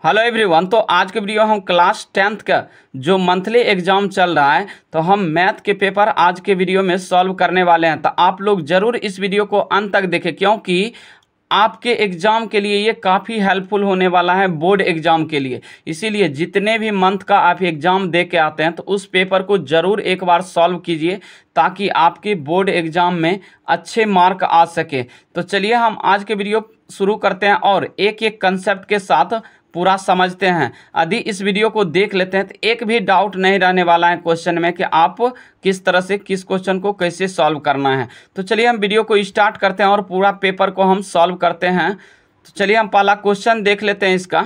Hello everyone. तो आज के वीडियो हम क्लास 10th का जो मंथली एग्जाम चल रहा है तो हम मैथ के पेपर आज के वीडियो में सॉल्व करने वाले हैं। तो आप लोग ज़रूर इस वीडियो को अंत तक देखें क्योंकि आपके एग्ज़ाम के लिए ये काफ़ी हेल्पफुल होने वाला है बोर्ड एग्ज़ाम के लिए। इसीलिए जितने भी मंथ का आप एग्ज़ाम दे के आते हैं तो उस पेपर को ज़रूर एक बार सॉल्व कीजिए ताकि आपके बोर्ड एग्ज़ाम में अच्छे मार्क आ सके। तो चलिए हम आज के वीडियो शुरू करते हैं और एक एक कंसेप्ट के साथ पूरा समझते हैं। यदि इस वीडियो को देख लेते हैं तो एक भी डाउट नहीं रहने वाला है क्वेश्चन में कि आप किस तरह से किस क्वेश्चन को कैसे सॉल्व करना है। तो चलिए हम वीडियो को स्टार्ट करते हैं और पूरा पेपर को हम सॉल्व करते हैं। तो चलिए हम पहला क्वेश्चन देख लेते हैं इसका।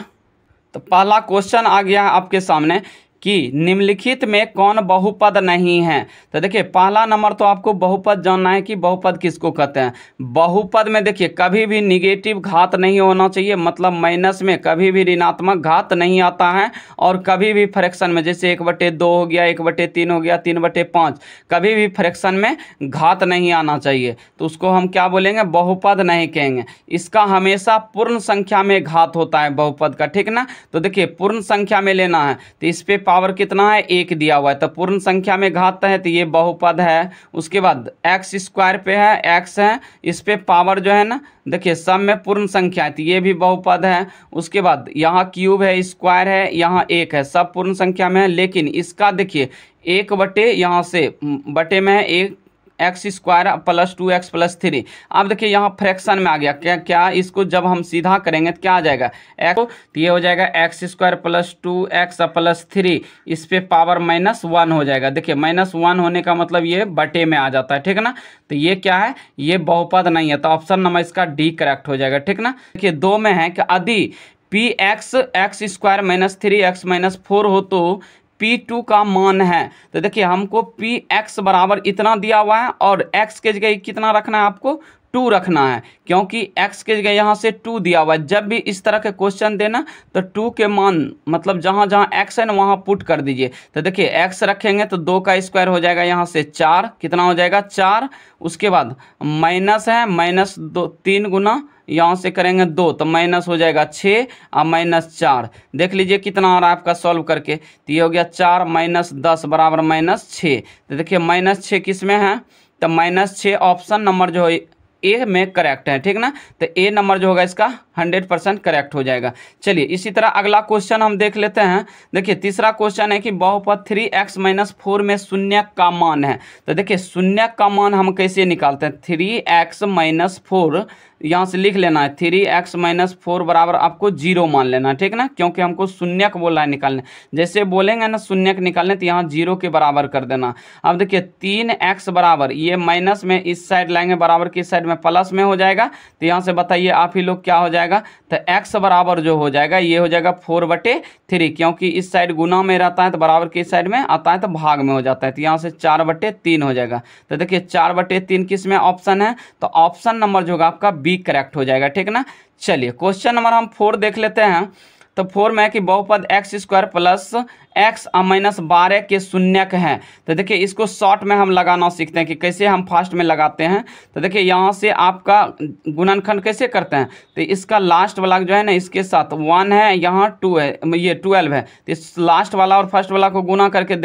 तो पहला क्वेश्चन आ गया है आपके सामने कि निम्नलिखित में कौन बहुपद नहीं है। तो देखिए पहला नंबर तो आपको बहुपद जानना है कि बहुपद किसको कहते हैं। बहुपद में देखिए कभी भी निगेटिव घात नहीं होना चाहिए, मतलब माइनस में कभी भी ऋणात्मक घात नहीं आता है और कभी भी फ्रैक्शन में जैसे 1/2 हो गया, 1/3 हो गया, 3/5 कभी भी फ्रैक्शन में घात नहीं आना चाहिए। तो उसको हम क्या बोलेंगे, बहुपद नहीं कहेंगे। इसका हमेशा पूर्ण संख्या में घात होता है बहुपद का, ठीक ना। तो देखिए पूर्ण संख्या में लेना है तो इस पे पावर कितना है, 1 दिया हुआ है तो पूर्ण संख्या में घात है तो ये बहुपद है। उसके बाद एक्स स्क्वायर पे है, एक्स है, इस पे पावर जो है ना देखिए सब में पूर्ण संख्या है तो ये भी बहुपद है। उसके बाद यहाँ क्यूब है, स्क्वायर है, यहाँ 1 है, सब पूर्ण संख्या में है। लेकिन इसका देखिए 1 बटे यहाँ से बटे में है 1 x square plus 2x plus 3। अब देखिए यहाँ फ्रैक्शन में आ गया क्या इसको जब हम सीधा करेंगे तो क्या आ जाएगा एक्स, तो ये हो जाएगा x square plus 2x plus 3, इस पे पावर -1 हो जाएगा। देखिए -1 होने का मतलब ये बटे में आ जाता है, ठीक है ना। तो ये क्या है, ये बहुपद नहीं है। तो ऑप्शन नंबर इसका डी करेक्ट हो जाएगा, ठीक ना। देखिए 2 में है कि यदि P x x square -3x -4 हो तो P2 का मान है। तो देखिए हमको Px बराबर इतना दिया हुआ है और x के जगह कितना रखना है, आपको 2 रखना है क्योंकि x के जगह यहाँ से 2 दिया हुआ है। जब भी इस तरह के क्वेश्चन देना तो 2 के मान मतलब जहाँ जहाँ x है ना वहाँ पुट कर दीजिए। तो देखिए x रखेंगे तो 2 का स्क्वायर हो जाएगा यहाँ से 4, कितना हो जाएगा 4। उसके बाद माइनस है, -2 3 गुना यहाँ से करेंगे 2 तो माइनस हो जाएगा 6 और -4। देख लीजिए कितना आ रहा है आपका सॉल्व करके, तो ये हो गया 4 - 10 बराबर -6। तो देखिए -6 किस में है, तो -6 ऑप्शन नंबर जो है ए में करेक्ट है, ठीक ना। तो ए नंबर जो होगा इसका 100% करेक्ट हो जाएगा। चलिए इसी तरह अगला क्वेश्चन हम देख लेते हैं। देखिए तीसरा क्वेश्चन है कि बहुपद 3x - 4 में शून्य का मान है। तो देखिए शून्य का मान हम कैसे निकालते हैं, 3x - 4 यहाँ से लिख लेना है, 3x - 4 बराबर आपको 0 मान लेना है, ठीक ना, क्योंकि हमको शून्यक बोला है निकालने। जैसे बोलेंगे ना शून्यक निकालने तो यहाँ 0 के बराबर कर देना। अब देखिए 3x बराबर ये माइनस में इस साइड लाएंगे, बराबर की साइड में प्लस में हो जाएगा। तो यहाँ से बताइए आप ही लोग क्या हो जाएगा, तो x बराबर जो हो जाएगा ये हो जाएगा 4/3, क्योंकि इस साइड गुना में रहता है तो बराबर की साइड में आता है तो भाग में हो जाता है। तो यहाँ से 4/3 हो जाएगा। तो देखिए 4/3 किस में ऑप्शन है, तो ऑप्शन नंबर जो होगा आपका बी करेक्ट हो जाएगा, ठीक ना। चलिए क्वेश्चन नंबर हम 4 देख लेते हैं। तो 4 में है कि बहुपद x स्क्वायर प्लस x -12 के शून्यक हैं। तो देखिए इसको शॉर्ट में हम लगाना सीखते हैं कि कैसे हम फास्ट में लगाते हैं। तो देखिए यहाँ से आपका गुणनखंड कैसे करते हैं, तो इसका लास्ट वाला जो है ना इसके साथ 1 है, यहाँ 2 है, ये 12 है। तो इस लास्ट वाला और फर्स्ट वाला को गुना करके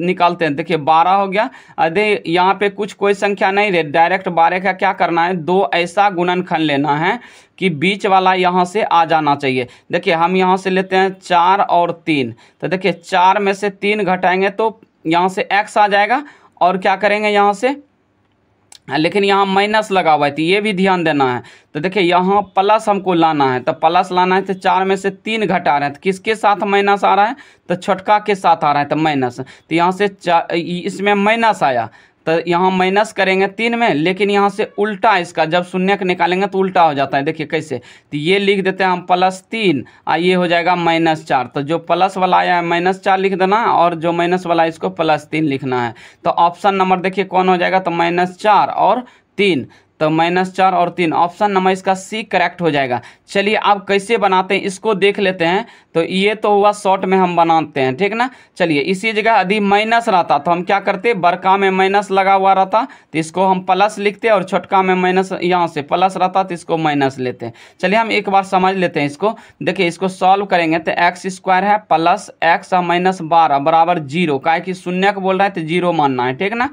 निकालते हैं। देखिए 12 हो गया। अरे यहाँ पे कुछ कोई संख्या नहीं रहे, डायरेक्ट 12 का क्या करना है, 2 ऐसा गुणनखंड लेना है कि बीच वाला यहाँ से आ जाना चाहिए। देखिए हम यहाँ से लेते हैं 4 और 3। तो देखिए 4 में से 3 घटाएंगे तो यहाँ से x आ जाएगा और क्या करेंगे यहाँ से, लेकिन यहाँ माइनस लगा हुआ है तो ये भी ध्यान देना है। तो देखिए यहाँ प्लस हमको लाना है, तो प्लस लाना है तो 4 में से 3 घटा रहे हैं तो किसके साथ माइनस आ रहा है, तो छोटका के साथ आ रहा है तो माइनस। तो यहाँ से इसमें माइनस आया तो यहाँ माइनस करेंगे 3 में, लेकिन यहाँ से उल्टा इसका जब शून्यक निकालेंगे तो उल्टा हो जाता है। देखिए कैसे, तो ये लिख देते हैं हम +3 और ये हो जाएगा -4। तो जो प्लस वाला आया है -4 लिख देना और जो माइनस वाला है इसको +3 लिखना है। तो ऑप्शन नंबर देखिए कौन हो जाएगा, तो -4 और 3। तो -4 और 3, ऑप्शन नंबर इसका सी करेक्ट हो जाएगा। चलिए अब कैसे बनाते हैं इसको देख लेते हैं। तो ये तो हुआ शॉर्ट में हम बनाते हैं, ठीक ना। चलिए इसी जगह यदि माइनस रहता तो हम क्या करते, बड़का में माइनस लगा हुआ रहता तो इसको हम प्लस लिखते, और छोटका में माइनस यहाँ से प्लस रहता तो इसको माइनस लेते। चलिए हम एक बार समझ लेते हैं इसको। देखिए इसको सॉल्व करेंगे तो एक्स स्क्वायर है प्लस एक्स -12 बराबर 0, काहे कि शून्य को बोल रहा है तो 0 मानना है, ठीक ना।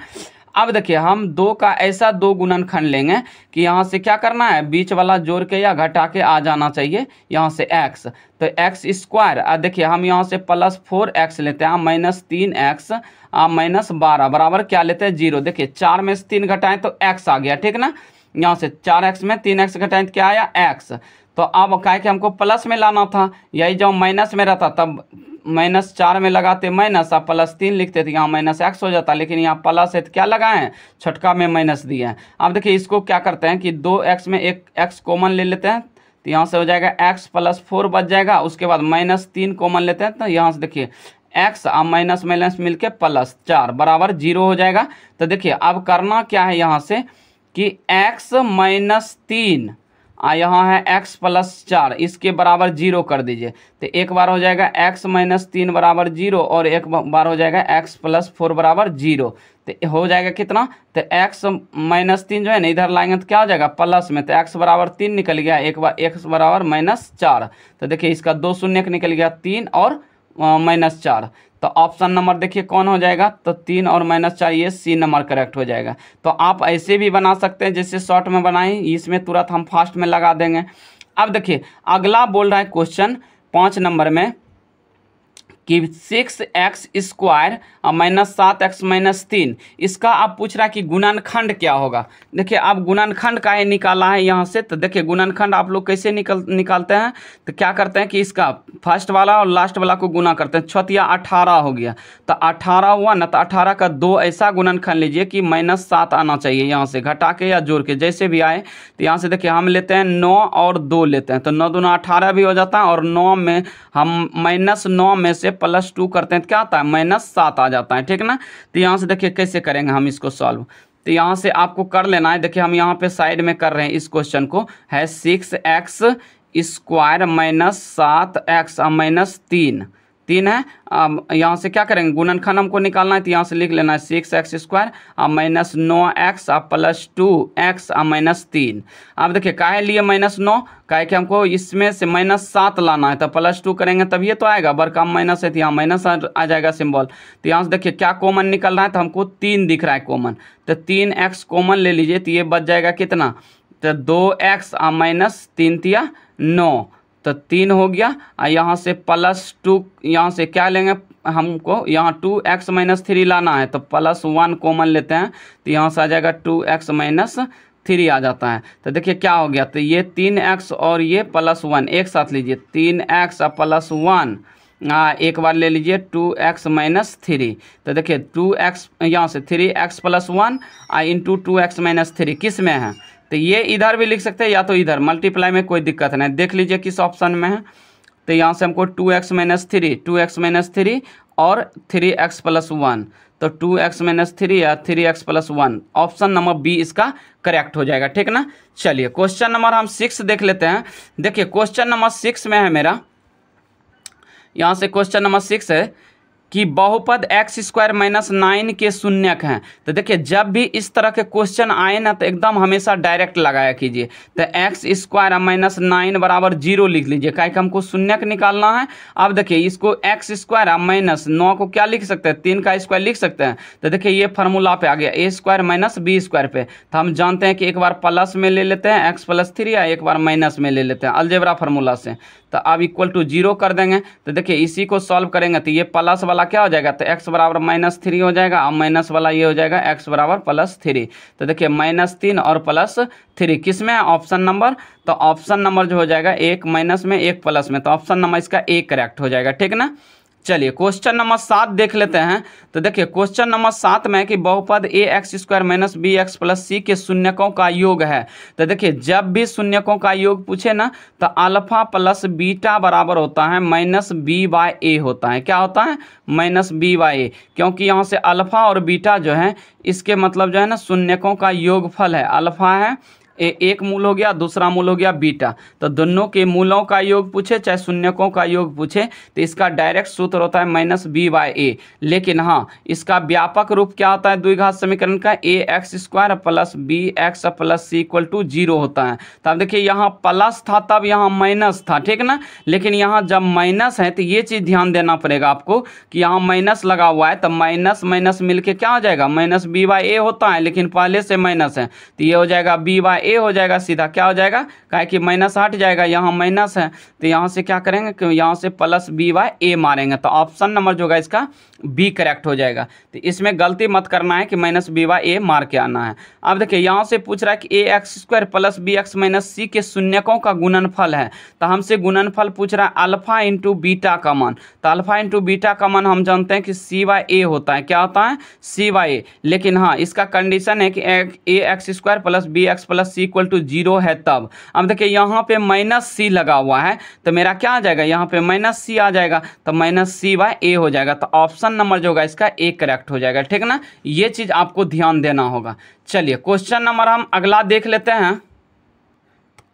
अब देखिए हम दो का ऐसा दो गुणनखंड लेंगे कि यहाँ से क्या करना है, बीच वाला जोड़ के या घटा के आ जाना चाहिए यहाँ से x, तो एक्स स्क्वायर। देखिए हम यहाँ से +4x लेते हैं, -3x -12 बराबर क्या लेते हैं 0। देखिए 4 में से 3 घटाएं तो x आ गया, ठीक ना। यहाँ से 4x में 3x घटाएं तो क्या आया x। तो अब क्या है कि हमको प्लस में लाना था, यही जब माइनस में रहता तब -4 में लगाते माइनस, आप +3 लिखते थे, यहाँ -x हो जाता, लेकिन यहाँ प्लस है तो क्या लगाए हैं, छोटका में माइनस दिया है। अब देखिए इसको क्या करते हैं कि 2x में एक x कॉमन ले लेते हैं, तो यहाँ से हो जाएगा x +4 बच जाएगा। उसके बाद -3 कॉमन लेते हैं, तो यहाँ से देखिए x माइनस माइनस मिलके +4 बराबर 0 हो जाएगा। तो देखिए अब करना क्या है यहाँ से कि x -3 यहाँ है x +4, इसके बराबर 0 कर दीजिए। तो एक बार हो जाएगा x -3 बराबर 0, और एक बार हो जाएगा x +4 बराबर 0। तो हो जाएगा कितना, तो x -3 जो है ना इधर लाएंगे तो क्या हो जाएगा प्लस में, तो x बराबर 3 निकल गया, एक बार x बराबर -4। तो देखिए इसका 2 शून्य निकल गया, 3 और -4। तो ऑप्शन नंबर देखिए कौन हो जाएगा, तो 3 और -4, ये सी नंबर करेक्ट हो जाएगा। तो आप ऐसे भी बना सकते हैं जैसे शॉर्ट में बनाएं, इसमें तुरंत हम फास्ट में लगा देंगे। अब देखिए अगला बोल रहा है क्वेश्चन 5 नंबर में कि 6x स्क्वायर -7x -3, इसका आप पूछ रहा है कि गुणनखंड क्या होगा। देखिए अब गुणनखंड का ये निकाला है यहाँ से, तो देखिए गुणनखंड आप लोग कैसे निकालते हैं, तो क्या करते हैं कि इसका फर्स्ट वाला और लास्ट वाला को गुना करते हैं, 6 × 18 हो गया, तो 18 हुआ ना, तो 18 का 2 ऐसा गुणनखंड लीजिए कि -7 आना चाहिए, यहाँ से घटा के या जोड़ के जैसे भी आए। तो यहाँ से देखिए हम लेते हैं 9 और 2 लेते हैं, तो 9 दूना 18 भी हो जाता है, और 9 में हम -9 में से +2 करते हैं तो क्या आता है -7 आ जाता है, ठीक ना। तो यहाँ से देखिए कैसे करेंगे हम इसको सॉल्व, तो यहाँ से आपको कर लेना है। देखिए हम यहाँ पे साइड में कर रहे हैं इस क्वेश्चन को, है 6x स्क्वायर -7x -3 है। अब यहाँ से क्या करेंगे, गुणनखंड हमको निकालना है, तो यहाँ से लिख लेना है 6x स्क्वायर -9x +2x -3। अब देखिए काहे लिए -9, काहे कि हमको इसमें से -7 लाना है, तो +2 करेंगे तब ये तो आएगा, बड़का माइनस है तो यहाँ माइनस आ जाएगा सिंबल। तो यहाँ से देखिए क्या कॉमन निकल रहा है, तो हमको 3 दिख रहा है कॉमन, तो 3x कॉमन ले लीजिए, तो ये बच जाएगा कितना, तो 2x -3 × 9, तो 3 हो गया। और यहाँ से +2, यहाँ से क्या लेंगे, हमको यहाँ 2x -3 लाना है, तो +1 कॉमन लेते हैं, तो यहाँ से आ जाएगा 2x -3 आ जाता है। तो देखिए क्या हो गया, तो ये 3x और ये +1 एक साथ लीजिए, 3x +1, एक बार ले लीजिए 2x -3। तो देखिए 2x यहाँ से 3x +1 इंटू 2x -3 किस में है, तो ये इधर भी लिख सकते हैं या तो इधर, मल्टीप्लाई में कोई दिक्कत नहीं, देख लीजिए किस ऑप्शन में है। तो यहाँ से हमको 2x -3 और 3x +1, तो 2x -3 या 3x +1, ऑप्शन नंबर बी इसका करेक्ट हो जाएगा, ठीक ना। चलिए क्वेश्चन नंबर हम 6 देख लेते हैं। देखिए क्वेश्चन नंबर 6 में है मेरा, यहाँ से क्वेश्चन नंबर 6 है कि बहुपद x² -9 के शून्यक हैं। तो देखिए जब भी इस तरह के क्वेश्चन आए ना, तो एकदम हमेशा डायरेक्ट लगाया कीजिए। तो x² -9 बराबर 0 लिख लीजिए, काहे कि हमको शून्यक निकालना है। अब देखिए इसको x² -9 को क्या लिख सकते हैं, 3 का स्क्वायर लिख सकते हैं। तो देखिए ये फार्मूला पे आ गया, a² - b² पे, तो हम जानते हैं कि एक बार प्लस में ले लेते हैं x +3, या एक बार माइनस में ले लेते हैं अलजेब्रा फार्मूला से। तो अब इक्वल टू 0 कर देंगे। तो देखिए इसी को सॉल्व करेंगे, तो ये प्लस वाला क्या हो जाएगा, तो x बराबर -3 हो जाएगा, और माइनस वाला ये हो जाएगा x बराबर +3। तो देखिए -3 और +3 किस में है, ऑप्शन नंबर, तो ऑप्शन नंबर जो हो जाएगा एक माइनस में एक प्लस में, तो ऑप्शन नंबर इसका ए करेक्ट हो जाएगा, ठीक ना। चलिए क्वेश्चन नंबर 7 देख लेते हैं। तो देखिए क्वेश्चन नंबर 7 में कि बहुपद ax² - bx + c के शून्यकों का योग है। तो देखिए जब भी शून्यकों का योग पूछे ना, तो अल्फा + बीटा बराबर होता है -b/a होता है। क्या होता है, -b/a, क्योंकि यहाँ से अल्फा और बीटा जो है इसके मतलब जो है ना शून्यकों का योगफल है, अल्फा है एक मूल हो गया, दूसरा मूल हो गया बीटा। तो दोनों के मूलों का योग पूछे चाहे शून्यकों का योग पूछे तो इसका डायरेक्ट सूत्र होता है माइनस बी बाई ए। लेकिन हाँ, इसका व्यापक रूप क्या होता है द्विघात समीकरण का, a x square plus b x plus c equal to 0 होता है। तो अब देखिए यहाँ प्लस था तब यहाँ माइनस था, ठीक ना। लेकिन यहाँ जब माइनस है तो ये चीज़ ध्यान देना पड़ेगा आपको कि यहाँ माइनस लगा हुआ है, तो माइनस माइनस मिलके क्या हो जाएगा, माइनस बी बाई ए होता है, लेकिन पहले से माइनस है तो ये हो जाएगा बी बाई ए हो जाएगा, सीधा क्या हो जाएगा, काहे कि माइनस हट जाएगा, यहाँ माइनस है तो यहाँ से क्या करेंगे कि यहाँ से प्लस बी बाई ए मारेंगे। तो ऑप्शन नंबर जो होगा इसका बी करेक्ट हो जाएगा। तो इसमें गलती मत करना है कि माइनस बी बाई ए मार के आना है। अब देखिए यहाँ से पूछ रहा है कि a x square plus b x minus c के शून्यकों का गुणनफल है। तो हमसे गुणनफल पूछ रहा है अल्फा इंटू बीटा का मान। तो अल्फा इंटू बीटा का मान हम जानते हैं कि सी बाई ए होता है, क्या होता है, सी बाई ए। लेकिन हाँ, इसका कंडीशन है कि a x square plus b x plus c equal to 0 है तब। अब देखिए यहाँ पे माइनस सी लगा हुआ है तो मेरा क्या आ जाएगा, यहाँ पे माइनस सी आ जाएगा तो माइनस सी बाई ए हो जाएगा। तो ऑप्शन नंबर जो होगा इसका ए करेक्ट हो जाएगा, ठीक ना। ये चीज आपको ध्यान देना होगा। चलिए क्वेश्चन नंबर हम अगला देख लेते हैं।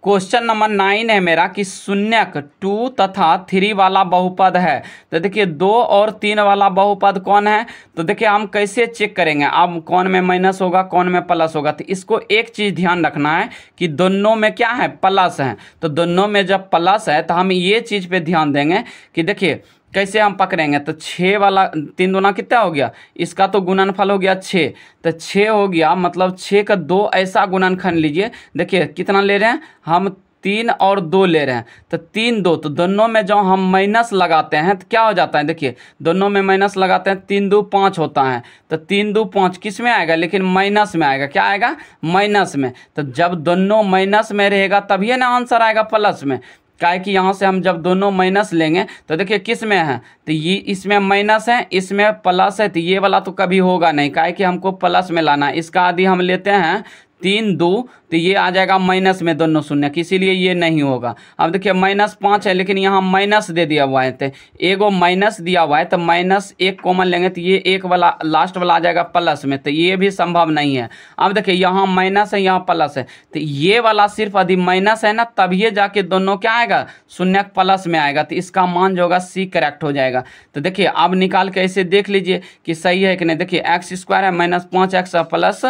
क्वेश्चन नंबर 9 है मेरा कि शून्यक 2 तथा 3 वाला बहुपद है। तो देखिए 2 और 3 वाला बहुपद कौन है, तो देखिए हम कैसे चेक करेंगे, अब कौन में माइनस होगा कौन में प्लस होगा। तो इसको एक चीज़ ध्यान रखना है कि दोनों में क्या है, प्लस है। तो दोनों में जब प्लस है तो हम ये चीज़ पे ध्यान देंगे कि देखिए कैसे हम पकड़ेंगे। तो 6 वाला 3 दूना कितना हो गया, इसका तो गुणनफल हो गया 6, तो 6 हो गया, मतलब 6 का 2 ऐसा गुणनखंड लीजिए। देखिए कितना ले रहे हैं हम, 3 और 2 ले रहे हैं, तो 3 2, तो दोनों में जो हम माइनस लगाते हैं तो क्या हो जाता है, देखिए दोनों में माइनस लगाते हैं, 3 2 5 होता है। तो 3 2 5 किस में आएगा, लेकिन माइनस में आएगा, क्या आएगा, माइनस में। तो जब दोनों माइनस में रहेगा तभी ना आंसर आएगा प्लस में। काहे कि यहाँ से हम जब दोनों माइनस लेंगे तो देखिए किस में है, तो ये इसमें माइनस है इसमें प्लस है, तो ये वाला तो कभी होगा नहीं, काहे कि हमको प्लस में लाना है। इसका आदि हम लेते हैं 3 2, तो ये आ जाएगा माइनस में दोनों शून्य, इसीलिए ये नहीं होगा। अब देखिए -5 है लेकिन यहाँ माइनस दे दिया हुआ है, तो एगो माइनस दिया हुआ है तो -1 कॉमन लेंगे तो ये एक वाला लास्ट वाला आ जाएगा प्लस में, तो ये भी संभव नहीं है। अब देखिए यहाँ माइनस है यहाँ प्लस है, तो ये वाला सिर्फ यदि माइनस है ना तब ये जाके दोनों क्या आएगा, शून्य प्लस में आएगा, तो इसका मान जो होगा सी करेक्ट हो जाएगा। तो देखिए अब निकाल के ऐसे देख लीजिए कि सही है कि नहीं। देखिए एक्स स्क्वायर है -5x प्लस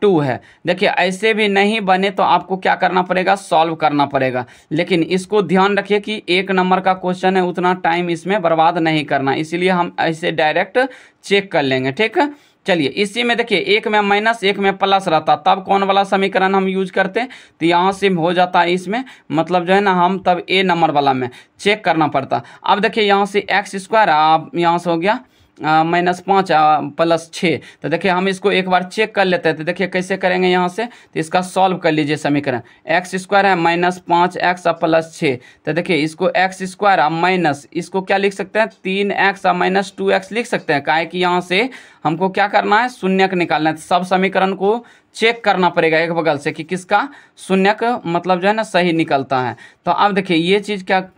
2 है। देखिए ऐसे भी नहीं बने तो आपको क्या करना पड़ेगा, सॉल्व करना पड़ेगा। लेकिन इसको ध्यान रखिए कि 1 नंबर का क्वेश्चन है, उतना टाइम इसमें बर्बाद नहीं करना, इसीलिए हम ऐसे डायरेक्ट चेक कर लेंगे, ठीक है। चलिए इसी में देखिए एक में माइनस एक में प्लस रहता तब कौन वाला समीकरण हम यूज करते, तो यहाँ से हो जाता है इसमें, मतलब जो है ना हम तब ए नंबर वाला में चेक करना पड़ता। अब देखिए यहाँ से एक्स स्क्वायर यहाँ से हो गया -5 प्लस 6, तो देखिए हम इसको एक बार चेक कर लेते हैं। तो देखिए कैसे करेंगे, यहाँ से तो इसका सॉल्व कर लीजिए समीकरण। एक्स स्क्वायर है -5x प्लस 6, तो देखिए इसको एक्स स्क्वायर माइनस इसको क्या लिख सकते हैं 3x -2x लिख सकते हैं, काहे कि यहाँ से हमको क्या करना है, शून्यक निकालना है। सब समीकरण को चेक करना पड़ेगा एक बगल से कि किसका शून्यक मतलब जो है ना सही निकलता है। तो अब देखिए ये चीज़ क्या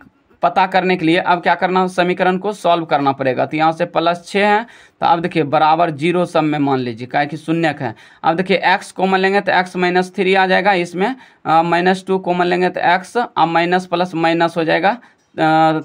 पता करने के लिए अब क्या करना, समीकरण को सॉल्व करना पड़ेगा। तो यहाँ से +6 है, तो अब देखिए बराबर 0 सब में मान लीजिए, काहे कि शून्यक है। अब देखिए x कॉमन लेंगे तो x -3 आ जाएगा, इसमें -2 कॉमन लेंगे तो x अब माइनस प्लस माइनस हो जाएगा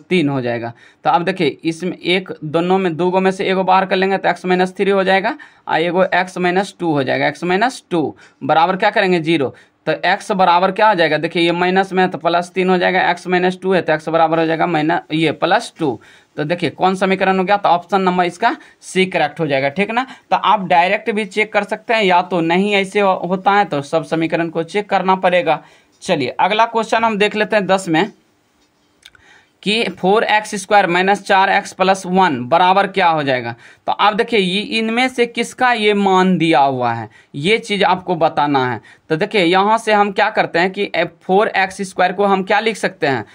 3 हो जाएगा। तो अब देखिए इसमें एक दोनों में दो में से एगो बाहर कर लेंगे तो x -3 हो जाएगा और एगो x -2 हो जाएगा। x -2 बराबर क्या करेंगे 0, तो x बराबर क्या हो जाएगा, देखिए ये माइनस में है तो +3 हो जाएगा, x -2 है तो x बराबर हो जाएगा +2। तो देखिए कौन समीकरण हो गया, तो ऑप्शन नंबर इसका सी करेक्ट हो जाएगा, ठीक ना। तो आप डायरेक्ट भी चेक कर सकते हैं या तो नहीं ऐसे होता है तो सब समीकरण को चेक करना पड़ेगा। चलिए अगला क्वेश्चन हम देख लेते हैं 10 में कि 4x स्क्वायर -4x प्लस 1 बराबर क्या हो जाएगा। तो आप देखिए ये इनमें से किसका ये मान दिया हुआ है, ये चीज़ आपको बताना है। तो देखिए यहाँ से हम क्या करते हैं कि 4x स्क्वायर को हम क्या लिख सकते हैं,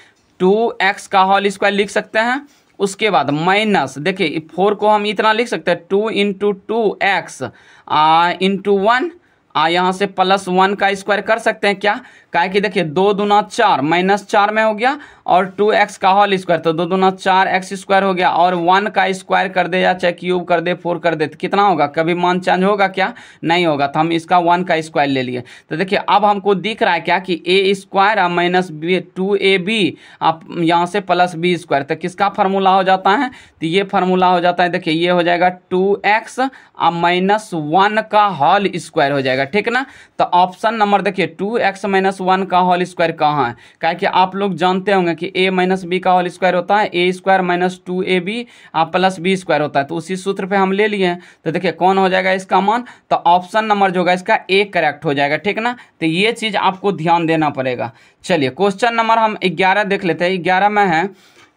2x का होल स्क्वायर लिख सकते हैं। उसके बाद माइनस देखिए 4 को हम इतना लिख सकते हैं 2 × 2x × 1 यहाँ से +1 का स्क्वायर कर सकते हैं क्या, क्या कि देखिए 2 दूना 4 -4 में हो गया और 2x का होल स्क्वायर, तो 2 दूना 4x स्क्वायर हो गया और 1 का स्क्वायर कर दे या चाहे क्यूब कर दे 4 कर दे तो कितना होगा, कभी मान चेंज होगा क्या, नहीं होगा। तो हम इसका 1 का स्क्वायर ले लिए। तो देखिए अब हमको दिख रहा है क्या कि a स्क्वायर और माइनस 2ab आप यहाँ से प्लस b स्क्वायर, तो किसका फार्मूला हो जाता है, तो ये फार्मूला हो जाता है, देखिए ये हो जाएगा 2x और -1 का होल स्क्वायर हो जाएगा, ठीक ना। तो ऑप्शन नंबर देखिए 2x -1 का होल स्क्वायर कहाँ है, क्या कि आप लोग जानते होंगे कि a - b का होल स्क्वायर होता है a square - 2ab plus b square होता है, तो उसी सूत्र पे हम ले लिए हैं। तो देखिए कौन हो जाएगा इसका मान, तो ऑप्शन नंबर जो होगा इसका ए करेक्ट हो जाएगा, ठीक ना। तो ये चीज़ आपको ध्यान देना पड़ेगा। चलिए क्वेश्चन नंबर हम 11 देख लेते हैं। 11 में है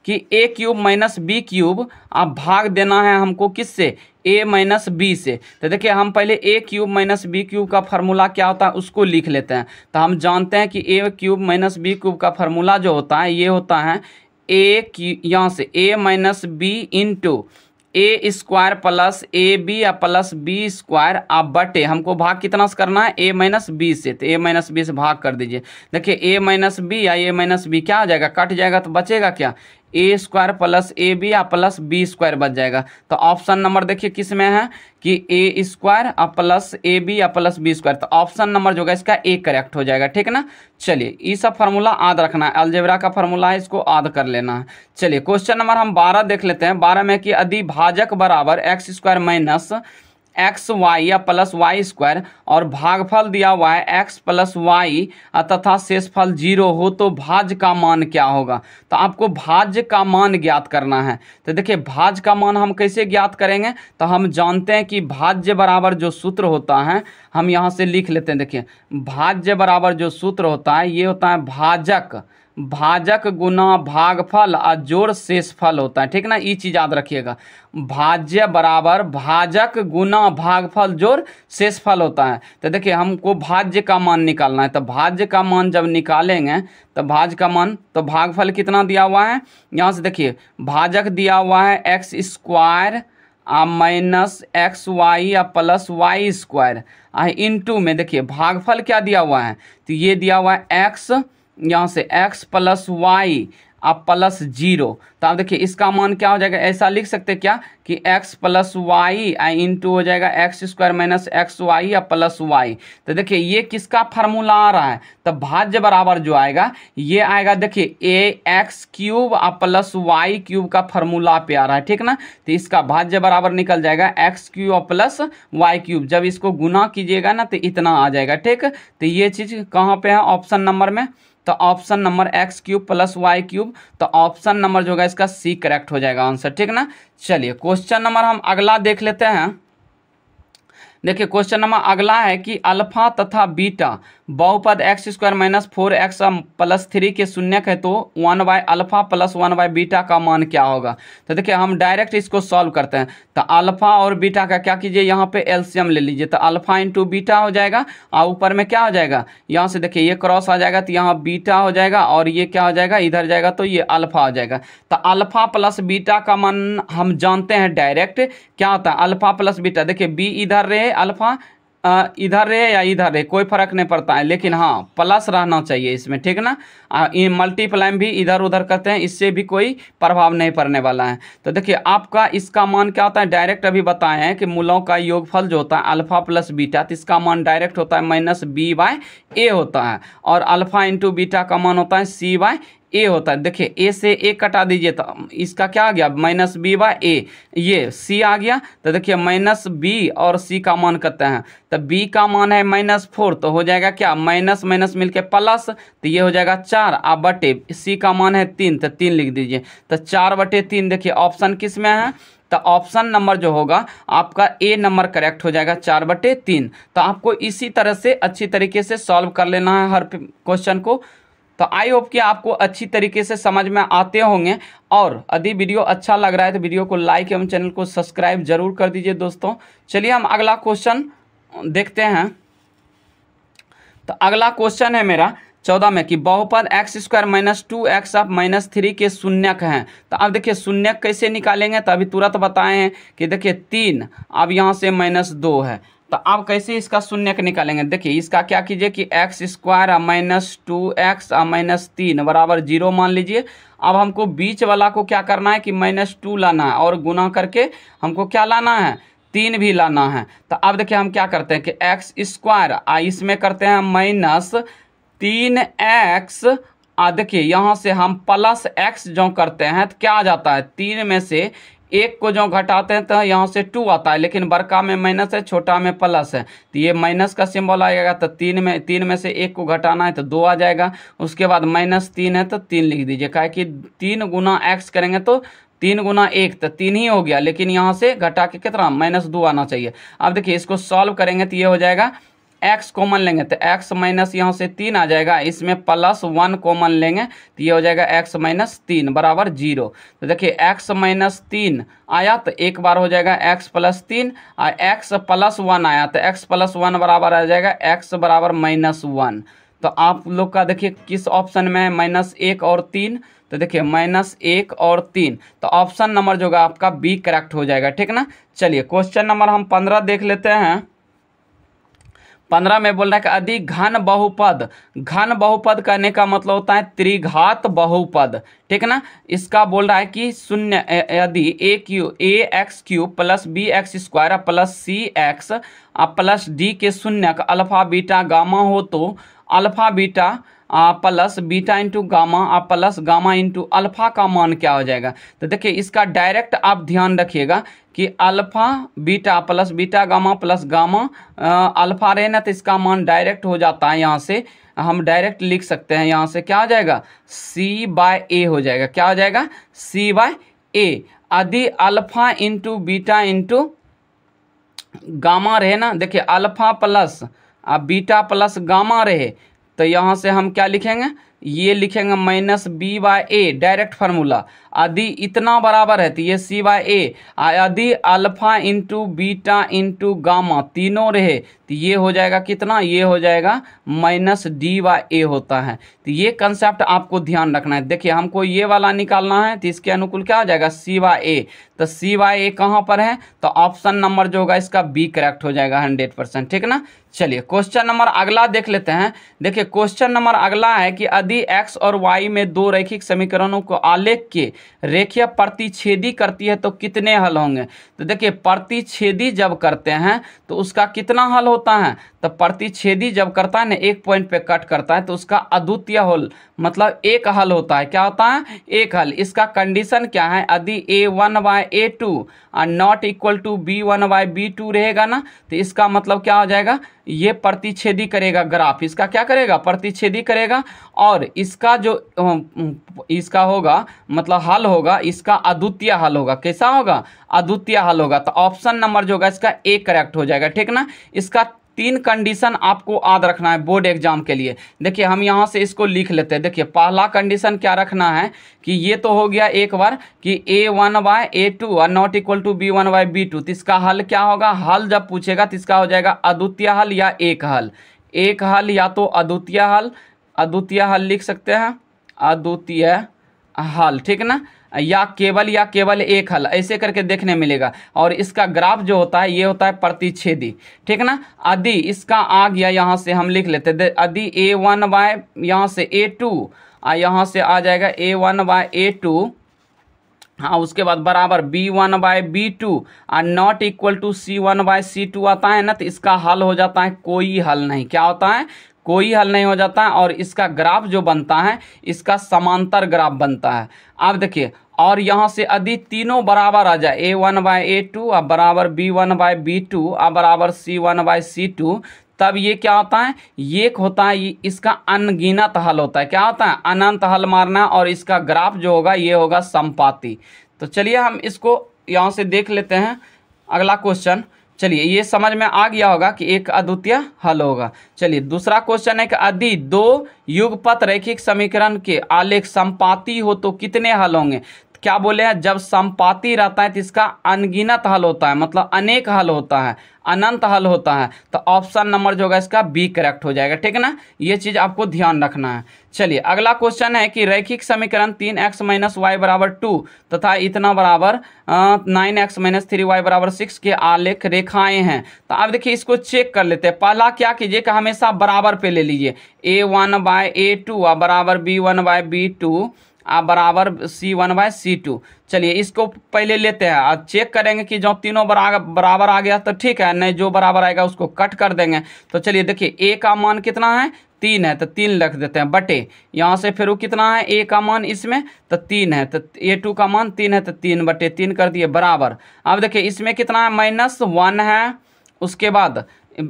कि a³ - b³ आप भाग देना है हमको किससे, a - b से। तो देखिए हम पहले a³ - b³ का फार्मूला क्या होता है उसको लिख लेते हैं। तो हम जानते हैं कि a³ - b³ का फार्मूला जो होता है ये होता है यहाँ से a - b into a square plus ab या प्लस b स्क्वायर आप बटे, हमको भाग कितना से करना है, a - b से, तो a - b से भाग कर दीजिए। देखिए a - b या a - b क्या आ जाएगा, कट जाएगा तो बचेगा क्या, a स्क्वायर प्लस ab या प्लस b स्क्वायर बच जाएगा। तो ऑप्शन नंबर देखिए किस में है कि a स्क्वायर प्लस ab या प्लस b स्क्वायर, तो ऑप्शन नंबर जो होगा इसका ए करेक्ट हो जाएगा, ठीक ना। चलिए ये सब फार्मूला याद रखना है, अलजेब्रा का फार्मूला है इसको याद कर लेना है। चलिए क्वेश्चन नंबर हम 12 देख लेते हैं। 12 में कि यदि भाजक बराबर x square minus x y या प्लस वाई स्क्वायर और भागफल दिया हुआ है x प्लस वाई तथा शेषफल 0 हो तो भाज्य का मान क्या होगा। तो आपको भाज्य का मान ज्ञात करना है। तो देखिए भाज्य का मान हम कैसे ज्ञात करेंगे, तो हम जानते हैं कि भाज्य बराबर जो सूत्र होता है हम यहाँ से लिख लेते हैं। देखिए भाज्य बराबर जो सूत्र होता है ये होता है भाजक गुना भागफल और जोड़ शेषफल होता है, ठीक ना। ये चीज़ याद रखिएगा, भाज्य बराबर भाजक गुना भागफल जोड़ शेषफल होता है। तो देखिए हमको भाज्य का मान निकालना है, तो भाज्य का मान जब निकालेंगे तो भाज्य का मान, तो भागफल कितना दिया हुआ है, यहाँ से देखिए भाजक दिया हुआ है x square minus x y या प्लस वाई स्क्वायर इंटू में देखिए भागफल क्या दिया हुआ है, तो ये दिया हुआ है एक्स, यहाँ से x प्लस वाई अब प्लस 0। तो आप देखिए इसका मान क्या हो जाएगा, ऐसा लिख सकते हैं क्या कि x प्लस वाई इंटू हो जाएगा x square minus x y या प्लस वाई। तो देखिए ये किसका फार्मूला आ रहा है, तो भाज्य बराबर जो आएगा ये आएगा देखिए ax³ प्लस y³ का फार्मूला पे आ रहा है, ठीक ना। तो इसका भाज्य बराबर निकल जाएगा x³ प्लस y³, जब इसको गुना कीजिएगा ना तो इतना आ जाएगा, ठीक। तो ये चीज़ कहाँ पे है, ऑप्शन नंबर में, तो option number x³ plus y³, तो ऑप्शन नंबर जो होगा इसका सी करेक्ट हो जाएगा आंसर, ठीक ना। चलिए क्वेश्चन नंबर हम अगला देख लेते हैं। देखिए क्वेश्चन नंबर अगला है कि अल्फा तथा बीटा बहुपद x square minus 4x plus 3 के शून्यक है तो 1/अल्फा प्लस 1/बीटा का मान क्या होगा। तो देखिए हम डायरेक्ट इसको सॉल्व करते हैं। तो अल्फा और बीटा का क्या कीजिए, यहाँ पे एलसीएम ले लीजिए, तो अल्फा इंटू बीटा हो जाएगा और ऊपर में क्या हो जाएगा, यहाँ से देखिए ये क्रॉस आ जाएगा तो यहाँ बीटा हो जाएगा और ये क्या हो जाएगा इधर जाएगा तो ये अल्फा हो जाएगा। तो अल्फा प्लस बीटा का मान हम जानते हैं डायरेक्ट क्या होता है, अल्फा प्लस बीटा। देखिए बी इधर रहे, अल्फा इधर रहे या इधर रहे कोई फर्क नहीं पड़ता है, लेकिन हाँ प्लस रहना चाहिए इसमें, ठीक ना। मल्टीप्लाई भी इधर उधर करते हैं, इससे भी कोई प्रभाव नहीं पड़ने वाला है। तो देखिए आपका इसका मान क्या होता है, डायरेक्ट अभी बताए हैं कि मूलों का योगफल जो होता है अल्फा प्लस बीटा, तो इसका मान डायरेक्ट होता है -b/a होता है, और अल्फा इंटू बीटा का मान होता है c/a होता है। देखिए a से a कटा दीजिए तो इसका क्या आ गया -b/a, ये c आ गया। तो देखिए -b और c का मान करते हैं, तो b का मान है -4, तो हो जाएगा क्या माइनस माइनस मिलके प्लस, तो ये हो जाएगा 4 आप बटे c का मान है 3, तो 3 लिख दीजिए। तो 4/3 देखिए ऑप्शन किस में है, तो ऑप्शन नंबर जो होगा आपका ए नंबर करेक्ट हो जाएगा 4/3। तो आपको इसी तरह से अच्छी तरीके से सॉल्व कर लेना है हर क्वेश्चन को। तो आई होप कि आपको अच्छी तरीके से समझ में आते होंगे, और यदि वीडियो अच्छा लग रहा है तो वीडियो को लाइक एवं चैनल को सब्सक्राइब जरूर कर दीजिए दोस्तों। चलिए हम अगला क्वेश्चन देखते हैं। तो अगला क्वेश्चन है मेरा 14 में कि बहुपद एक्स स्क्वायर माइनस 2x अब -3 के शून्यक हैं। तो अब देखिए शून्यक कैसे निकालेंगे, तो अभी तुरंत बताए हैं कि देखिए 3 अब यहाँ से -2 है, तो आप कैसे इसका शून्यक निकालेंगे? देखिए इसका क्या कीजिए कि x square minus 2x minus 3 बराबर 0 मान लीजिए। अब हमको बीच वाला को क्या करना है कि -2 लाना है और गुना करके हमको क्या लाना है, 3 भी लाना है। तो अब देखिए हम क्या करते हैं कि एक्स स्क्वायर इसमें करते हैं -3x। देखिए यहाँ से हम प्लस x जो करते हैं तो क्या आ जाता है, 3 में से 1 को जो घटाते हैं तो यहाँ से 2 आता है, लेकिन बड़का में माइनस है छोटा में प्लस है, तो ये माइनस का सिंबल आएगा। तो 3 में से 1 को घटाना है तो 2 आ जाएगा। उसके बाद -3 है तो 3 लिख दीजिए, काहे कि 3 गुना x करेंगे तो 3 गुना 1 तो 3 ही हो गया, लेकिन यहाँ से घटा के कितना -2 आना चाहिए। अब देखिए इसको सॉल्व करेंगे तो ये हो जाएगा, x कॉमन लेंगे तो x माइनस यहाँ से 3 आ जाएगा, इसमें +1 कॉमन लेंगे तो ये हो जाएगा x माइनस 3 बराबर 0। तो देखिए x माइनस 3 आया तो एक बार हो जाएगा x प्लस 3 और x प्लस 1 आया तो x प्लस 1 बराबर आ जाएगा x बराबर -1। तो आप लोग का देखिए किस ऑप्शन में है, -1 और 3। तो देखिए -1 और 3, तो ऑप्शन नंबर जो होगा आपका बी करेक्ट हो जाएगा, ठीक ना। चलिए क्वेश्चन नंबर हम 15 देख लेते हैं। 15 में बोल रहा है कि अधिक घन बहुपद, घन बहुपद कहने का मतलब होता है त्रिघात बहुपद, ठीक है ना। इसका बोल रहा है कि शून्य यदि ax³ plus bx² plus cx plus d के शून्यक अल्फा बीटा गामा हो तो alpha beta plus beta into gamma plus gamma into alpha का मान क्या हो जाएगा। तो देखिए इसका डायरेक्ट आप ध्यान रखिएगा कि alpha beta plus beta gamma plus gamma alpha रहे ना तो इसका मान डायरेक्ट हो जाता है। यहाँ से हम डायरेक्ट लिख सकते हैं, यहाँ से क्या हो जाएगा c/a हो जाएगा। क्या हो जाएगा c/a। यदि alpha into beta into gamma रहे ना, देखिए alpha plus beta plus gamma रहे तो यहाँ से हम क्या लिखेंगे, ये लिखेंगे -b/a डायरेक्ट फार्मूला। यदि इतना बराबर है तो ये c/a। यदि alpha into beta into gamma तीनों रहे तो ये हो जाएगा कितना, ये हो जाएगा -d/a होता है। तो ये कंसेप्ट आपको ध्यान रखना है। देखिए हमको ये वाला निकालना है तो इसके अनुकूल क्या हो जाएगा c/a। तो c/a कहाँ पर है, तो ऑप्शन नंबर जो होगा इसका बी करेक्ट हो जाएगा 100%, ठीक ना। चलिए क्वेश्चन नंबर अगला देख लेते हैं। देखिए क्वेश्चन नंबर अगला है कि यदि x और y में दो रैखिक समीकरणों को आलेख के रेखीय प्रतिच्छेदी करती है तो कितने हल होंगे। तो देखिए प्रतिच्छेदी जब करते हैं तो उसका कितना हल होता है, तो प्रतिच्छेदी जब करता है ना एक पॉइंट पे कट करता है तो उसका अद्वितीय हल मतलब एक हल होता है। क्या होता है, एक हल। इसका कंडीशन क्या है, यदि a1/a2 not equal to b1/b2 रहेगा ना तो इसका मतलब क्या हो जाएगा, ये प्रतिच्छेदी करेगा ग्राफ, इसका क्या करेगा, प्रतिच्छेदी करेगा। और इसका जो इसका होगा मतलब हल होगा, इसका अद्वितीय हल होगा। कैसा होगा, अद्वितीय हल होगा। तो ऑप्शन नंबर जो होगा इसका ए करेक्ट हो जाएगा, ठीक ना। इसका 3 कंडीशन आपको याद रखना है बोर्ड एग्जाम के लिए। देखिए हम यहाँ से इसको लिख लेते हैं। देखिए पहला कंडीशन क्या रखना है कि ये तो हो गया एक बार कि a1/a2 और नॉट इक्वल टू b1/b2। तो इसका हल क्या होगा, हल जब पूछेगा तो इसका हो जाएगा अद्वितीय हल या एक हल। एक हल या तो अद्वितीय हल, अद्वितीय हल लिख सकते हैं, अद्वितीय हल, ठीक ना, या केवल एक हल, ऐसे करके देखने मिलेगा। और इसका ग्राफ जो होता है ये होता है प्रतिच्छेदी, ठीक ना। यदि इसका आ गया, यहाँ से हम लिख लेते हैं, यदि a1/ यहाँ से a2 यहाँ से आ जाएगा a1/a2 हाँ, उसके बाद बराबर b1/b2 और नॉट इक्वल टू c1/c2 आता है ना तो इसका हल हो जाता है कोई हल नहीं। क्या होता है, कोई हल नहीं हो जाता है। और इसका ग्राफ जो बनता है इसका समांतर ग्राफ बनता है। अब देखिए और यहाँ से यदि तीनों बराबर आ जाए a1/a2 और बराबर b1/b2 और बराबर c1/c2 तब ये क्या होता है, ये होता है इसका अनगिनत हल होता है। क्या होता है, अनंत हल मारना। और इसका ग्राफ जो होगा ये होगा समपाती। तो चलिए हम इसको यहाँ से देख लेते हैं अगला क्वेश्चन। चलिए ये समझ में आ गया होगा कि एक अद्वितीय हल होगा। चलिए दूसरा क्वेश्चन है कि यदि दो युगपत रैखिक समीकरण के आलेख समपाती हो तो कितने हल होंगे। क्या बोले हैं, जब समपाती रहता है तो इसका अनगिनत हल होता है, मतलब अनेक हल होता है, अनंत हल होता है। तो ऑप्शन नंबर जो होगा इसका बी करेक्ट हो जाएगा, ठीक है ना। ये चीज़ आपको ध्यान रखना है। चलिए अगला क्वेश्चन है कि रैखिक समीकरण 3x - y बराबर 2 तथा इतना बराबर 9x - 3y बराबर 6 के आलेख रेखाएं हैं। तो अब देखिए इसको चेक कर लेते हैं। पहला क्या कीजिए कि हमेशा बराबर पे ले लीजिए, a1/a2 बराबर b1/b2 बराबर c1/c2। चलिए इसको पहले लेते हैं और चेक करेंगे कि जो तीनों बराबर आ गया तो ठीक है, नहीं जो बराबर आएगा उसको कट कर देंगे। तो चलिए देखिए a का मान कितना है, 3 है, तो 3 रख देते हैं बटे यहाँ से फिर वो कितना है a का मान इसमें तो 3 है, तो a2 का मान 3 है, तो 3/3 कर दिए बराबर। अब देखिए इसमें कितना है, -1 है, उसके बाद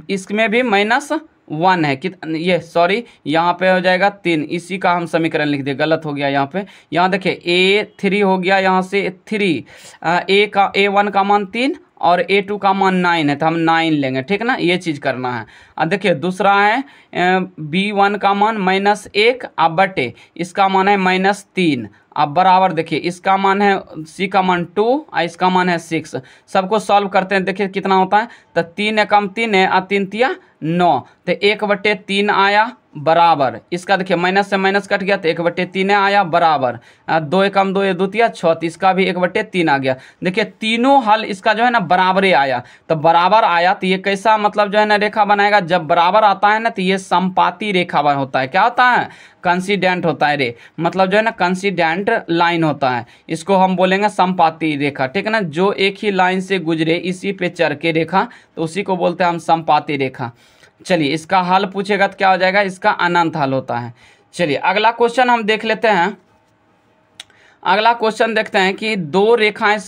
इसमें भी -1 है, ये सॉरी यहाँ पे हो जाएगा 3, इसी का हम समीकरण लिख दिए, गलत हो गया यहाँ पे। यहाँ देखिए a3 हो गया, यहाँ से 3 a1 का मान 3 और a2 का मान 9 है, तो हम 9 लेंगे, ठीक है ना, ये चीज़ करना है। अब देखिए दूसरा है b1 का मान -1 अब बटे इसका मान है -3 अब बराबर। देखिए इसका मान है c का मान 2 और इसका मान है 6। सबको सॉल्व करते हैं, देखिए कितना होता है, तो 3 कम 3 है और 3 तिया 9, तो 1/3 आया बराबर। इसका देखिए माइनस से माइनस कट गया तो 1/3 आया बराबर। 2 कम 2 2 तिया 6, तो इसका भी 1/3 आ गया। देखिए तीनों हल इसका जो है ना बराबरे आया, तो बराबर आया तो ये कैसा मतलब जो है ना रेखा बनाएगा, जब बराबर आता है ना तो ये समपाती रेखा होता है। क्या होता है, कंसिडेंट होता है रे, मतलब जो है ना कंसिडेंट लाइन होता है, इसको हम बोलेंगे समपाती रेखा, ठीक है ना। जो एक ही लाइन से गुजरे इसी पे चढ़ के रेखा, तो उसी को बोलते हैं हम समपाती रेखा। चलिए इसका हल पूछेगा तो क्या हो जाएगा, इसका अनंत हल होता है। चलिए अगला क्वेश्चन हम देख लेते हैं। अगला क्वेश्चन देखते हैं कि दो रैखिक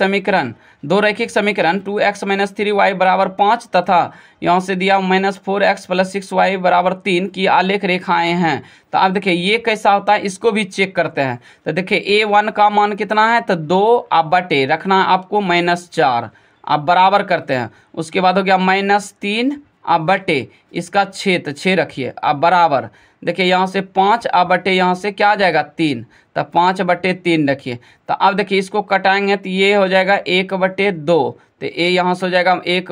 समीकरण 2x - 3y बराबर 5 तथा यहाँ से दिया -4x + 6y बराबर 3 की आलेख रेखाएं हैं। तो अब देखिए ये कैसा होता है, इसको भी चेक करते हैं। तो देखिए a1 का मान कितना है, तो 2 अब बटे रखना है आपको -4 अब बराबर करते हैं। उसके बाद हो गया -3 अब बटे इसका 6, तो 6 रखिए अब बराबर। देखिए यहाँ से 5 अब बटे यहाँ से क्या आ जाएगा 3, तो 5/3 रखिए। तो अब देखिए इसको कटाएंगे तो ये हो जाएगा 1/2, तो ये यहाँ से हो जाएगा 1 -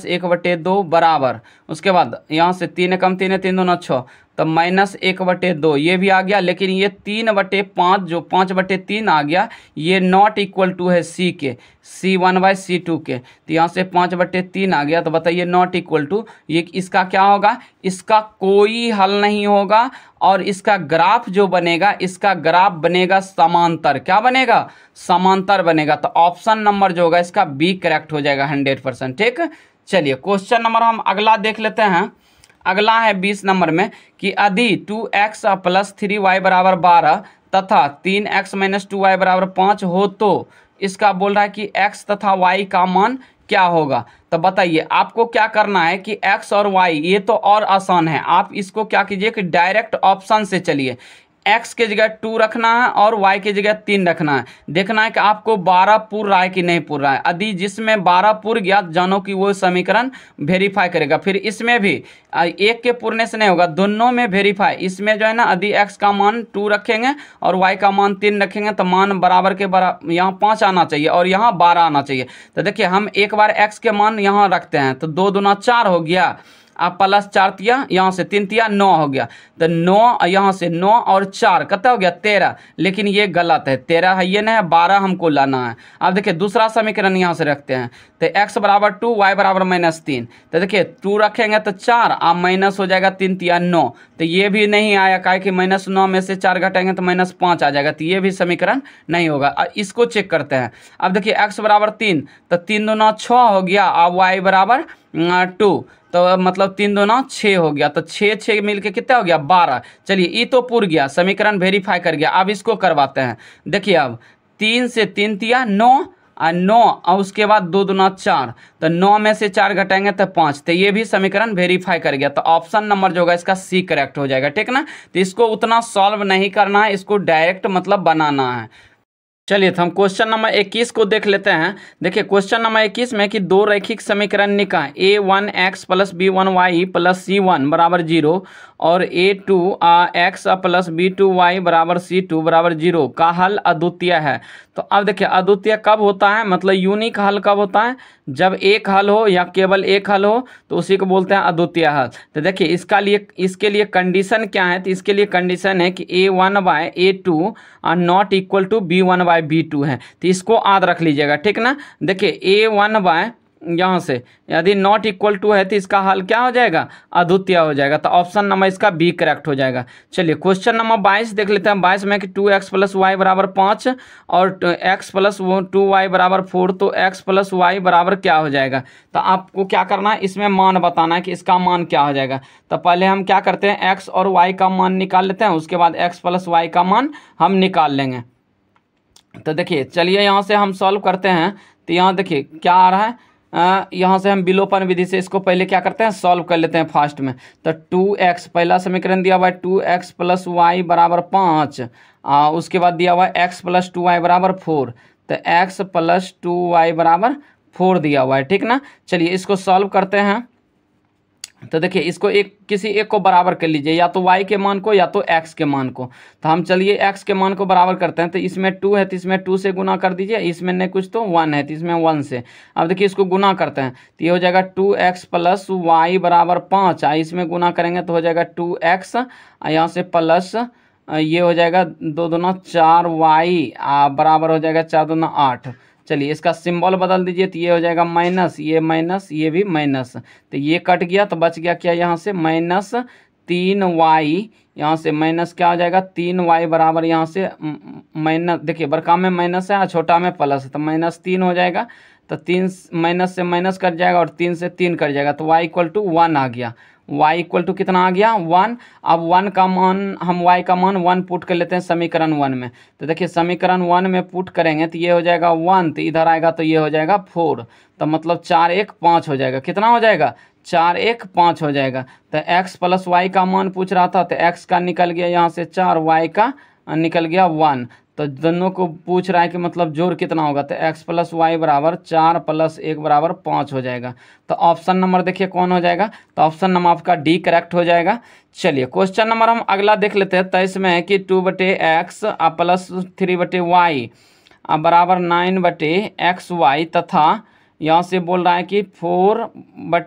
1/2 बराबर। उसके बाद यहाँ से 3 कम 3 है, 3 दूना 6, तो -1/2 ये भी आ गया। लेकिन ये 3/5 जो 5/3 आ गया, ये नॉट इक्वल टू है c के, c1/c2 के, तो यहाँ से 5/3 आ गया। तो बताइए नॉट इक्वल टू, ये इसका क्या होगा, इसका कोई हल नहीं होगा और इसका ग्राफ जो बनेगा, इसका ग्राफ बनेगा समांतर। क्या बनेगा, समांतर बनेगा। तो ऑप्शन नंबर जो होगा इसका बी करेक्ट हो जाएगा 100%, ठीक। चलिए क्वेश्चन नंबर हम अगला देख लेते हैं। अगला है 20 नंबर में कि यदि 2x + 3y बराबर 12 तथा 3x - 2y बराबर 5 हो, तो इसका बोल रहा है कि x तथा y का मान क्या होगा। तो बताइए आपको क्या करना है कि x और y, ये तो और आसान है, आप इसको क्या कीजिए कि डायरेक्ट ऑप्शन से चलिए। x के जगह 2 रखना है और y के जगह 3 रखना है। देखना है कि आपको 12 पूर रहा है कि नहीं पूर रहा है। यदि जिसमें 12 पूर गया जानो कि वो समीकरण वेरीफाई करेगा। फिर इसमें भी एक के पूरने से नहीं होगा, दोनों में वेरीफाई। इसमें जो है ना यदि x का मान 2 रखेंगे और y का मान 3 रखेंगे तो मान बराबर के बराबर, यहाँ 5 आना चाहिए और यहाँ 12 आना चाहिए। तो देखिए हम एक बार x के मान यहाँ रखते हैं, तो 2 दूना 4 हो गया, अब +4 तिया यहाँ से 3 तिया 9 हो गया। तो 9 यहाँ से 9 और 4 कितना हो गया 13। लेकिन ये गलत है, 13 है ये नहीं है, 12 हमको लाना है। अब देखिए दूसरा समीकरण यहाँ से रखते हैं। तो x बराबर 2 y बराबर -3। तो देखिए 2 रखेंगे तो 4 अब माइनस हो जाएगा 3 तिया 9। तो ये भी नहीं आया, काहे कि -9 में से 4 घटाएंगे तो -5 आ जाएगा। तो ये भी समीकरण नहीं होगा। इसको चेक करते हैं। अब देखिए x बराबर 3, तो 3 दूना 6 हो गया, अब y बराबर 2, तो मतलब 3 दूना 6 हो गया। तो 6 6 मिलके कितना हो गया 12। चलिए ये तो पूर गया, समीकरण वेरीफाई कर गया। अब इसको करवाते हैं। देखिए अब 3 से 3 तिया 9 और 9 और उसके बाद 2 दूना 4, तो 9 में से 4 घटाएंगे तो 5। तो ये भी समीकरण वेरीफाई कर गया। तो ऑप्शन नंबर जो होगा इसका सी करेक्ट हो जाएगा, ठीक ना। तो इसको उतना सॉल्व नहीं करना है, इसको डायरेक्ट मतलब बनाना है। चलिए तो हम क्वेश्चन नंबर 21 को देख लेते हैं। देखिए क्वेश्चन नंबर 21 में कि दो रैखिक समीकरण निकाय a1x + b1y + c1 बराबर 0 और a2x + b2y बराबर c2 बराबर 0 का हल अद्वितीय है। तो अब देखिए अद्वितीय कब होता है, मतलब यूनिक हल कब होता है, जब एक हल हो या केवल एक हल हो तो उसी को बोलते हैं अद्वितीय हल। तो देखिए इसके लिए कंडीशन क्या है, तो इसके लिए कंडीशन है कि a1/a2 और नॉट इक्वल टू b1/b2 है। तो इसको याद रख लीजिएगा, ठीक ना। देखिए a1 यहाँ से यदि नॉट इक्वल टू है तो इसका हल क्या हो जाएगा, अद्वितीय हो जाएगा। तो ऑप्शन नंबर इसका बी करेक्ट हो जाएगा। चलिए क्वेश्चन नंबर 22 देख लेते हैं। 22 में कि 2x + y = 5 और x + 2y = 4, तो x + y बराबर क्या हो जाएगा। तो आपको क्या करना है, इसमें मान बताना है कि इसका मान क्या हो जाएगा। तो पहले हम क्या करते हैं, x और y का मान निकाल लेते हैं, उसके बाद x + y का मान हम निकाल लेंगे। तो देखिए चलिए यहाँ से हम सॉल्व करते हैं। तो यहाँ देखिए क्या आ रहा है, यहाँ से हम विलोपन विधि से इसको पहले क्या करते हैं, सॉल्व कर लेते हैं फास्ट में। तो 2x पहला समीकरण दिया हुआ है 2x + y = 5, उसके बाद दिया हुआ है x + 2y = 4। तो x + 2y = 4 दिया हुआ है, ठीक ना। चलिए इसको सॉल्व करते हैं। तो देखिए इसको किसी एक को बराबर कर लीजिए, या तो y के मान को या तो x के मान को। तो हम चलिए x के मान को बराबर करते हैं। तो इसमें 2 है तो इसमें 2 से गुना कर दीजिए, इसमें नहीं कुछ तो 1 है तो इसमें 1 से। अब देखिए इसको गुना करते हैं तो ये हो जाएगा 2x + y = 5, इसमें गुना करेंगे तो हो जाएगा 2x, यहाँ से प्लस ये हो जाएगा 2 दूना 4y बराबर हो जाएगा 4 दूना 8। चलिए इसका सिंबल बदल दीजिए तो ये हो जाएगा माइनस, ये माइनस, ये भी माइनस। तो ये कट गया तो बच गया क्या, यहाँ से -3y, यहाँ से माइनस क्या हो जाएगा 3y बराबर, यहाँ से माइनस, देखिए बड़का में माइनस है और छोटा में प्लस है तो -3 हो जाएगा। तो 3 माइनस से माइनस कट जाएगा और 3 से 3 कट जाएगा तो y = 1 आ गया। y = कितना आ गया, 1। अब 1 का मान हम y का मान 1 पुट कर लेते हैं समीकरण 1 में। तो देखिए समीकरण 1 में पुट करेंगे तो ये हो जाएगा 1, तो इधर आएगा तो ये हो जाएगा 4, तो मतलब 4 1 5 हो जाएगा। कितना हो जाएगा, 4 1 5 हो जाएगा। तो x + y का मान पूछ रहा था, तो x का निकल गया यहाँ से 4, y का निकल गया 1। तो दोनों को पूछ रहा है कि मतलब जोड़ कितना होगा, तो x + y = 4 + 1 = 5 हो जाएगा। तो ऑप्शन नंबर देखिए कौन हो जाएगा, तो ऑप्शन नंबर आपका डी करेक्ट हो जाएगा। चलिए क्वेश्चन नंबर हम अगला देख लेते हैं। तो इसमें है कि 2/x + 3/y = 9/xy तथा यहाँ से बोल रहा है कि 4